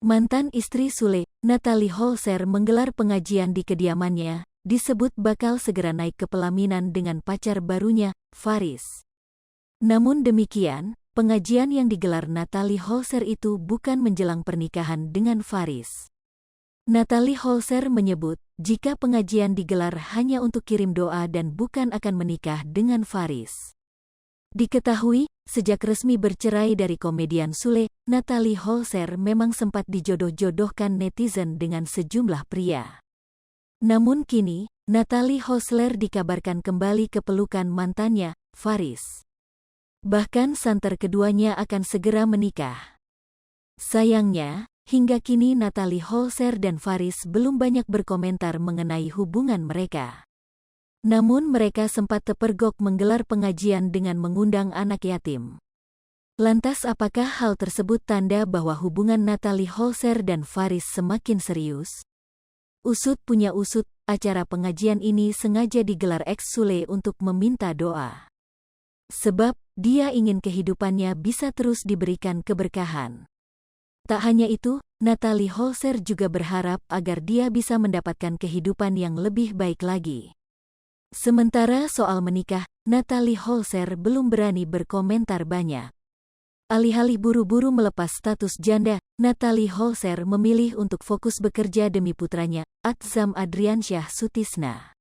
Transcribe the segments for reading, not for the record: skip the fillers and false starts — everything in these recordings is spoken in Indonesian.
Mantan istri Sule, Natalie Holzer menggelar pengajian di kediamannya, disebut bakal segera naik ke pelaminan dengan pacar barunya, Faris. Namun demikian, pengajian yang digelar Natalie Holzer itu bukan menjelang pernikahan dengan Faris. Natalie Holzer menyebut, jika pengajian digelar hanya untuk kirim doa dan bukan akan menikah dengan Faris. Diketahui, sejak resmi bercerai dari komedian Sule, Natalie Holzer memang sempat dijodoh-jodohkan netizen dengan sejumlah pria. Namun kini, Natalie Holzer dikabarkan kembali ke pelukan mantannya, Faris. Bahkan santer keduanya akan segera menikah. Sayangnya, hingga kini Natalie Holzer dan Faris belum banyak berkomentar mengenai hubungan mereka. Namun mereka sempat terpergok menggelar pengajian dengan mengundang anak yatim. Lantas apakah hal tersebut tanda bahwa hubungan Natalie Holzer dan Faris semakin serius? Usut punya usut, acara pengajian ini sengaja digelar ex-Sule untuk meminta doa. Sebab, dia ingin kehidupannya bisa terus diberikan keberkahan. Tak hanya itu, Natalie Holzer juga berharap agar dia bisa mendapatkan kehidupan yang lebih baik lagi. Sementara soal menikah, Natalie Holzer belum berani berkomentar banyak. Alih-alih buru-buru melepas status janda, Natalie Holzer memilih untuk fokus bekerja demi putranya, Atzam Adriansyah Sutisna.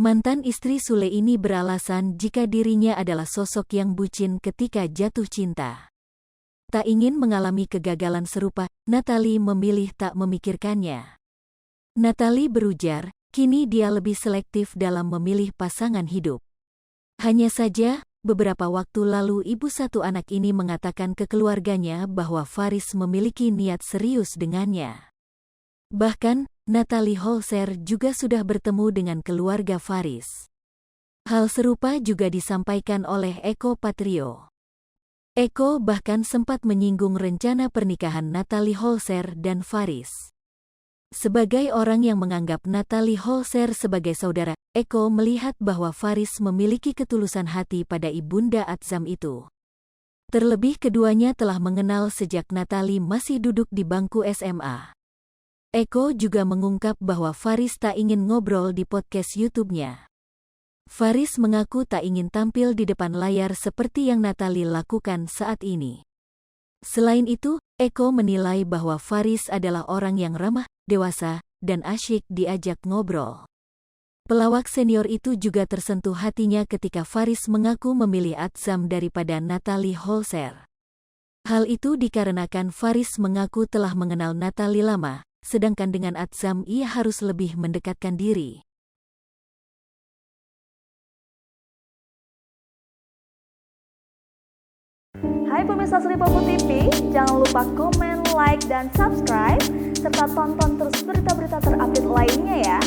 Mantan istri Sule ini beralasan jika dirinya adalah sosok yang bucin ketika jatuh cinta. Tak ingin mengalami kegagalan serupa, Natalie memilih tak memikirkannya. Natalie berujar, kini dia lebih selektif dalam memilih pasangan hidup. Hanya saja, beberapa waktu lalu ibu satu anak ini mengatakan ke keluarganya bahwa Faris memiliki niat serius dengannya. Bahkan, Natalie Holzer juga sudah bertemu dengan keluarga Faris. Hal serupa juga disampaikan oleh Eko Patrio. Eko bahkan sempat menyinggung rencana pernikahan Natalie Holzer dan Faris. Sebagai orang yang menganggap Natalie Holzer sebagai saudara, Eko melihat bahwa Faris memiliki ketulusan hati pada ibunda Atzam itu. Terlebih keduanya telah mengenal sejak Natalie masih duduk di bangku SMA. Eko juga mengungkap bahwa Faris tak ingin ngobrol di podcast YouTube-nya. Faris mengaku tak ingin tampil di depan layar seperti yang Natalie lakukan saat ini. Selain itu, Eko menilai bahwa Faris adalah orang yang ramah, dewasa, dan asyik diajak ngobrol. Pelawak senior itu juga tersentuh hatinya ketika Faris mengaku memilih Atzam daripada Natalie Holzer. Hal itu dikarenakan Faris mengaku telah mengenal Natalie lama, sedangkan dengan Atzam ia harus lebih mendekatkan diri. Hai pemirsa Sri Popo TV, jangan lupa komen, like, dan subscribe, serta tonton terus berita-berita terupdate lainnya ya.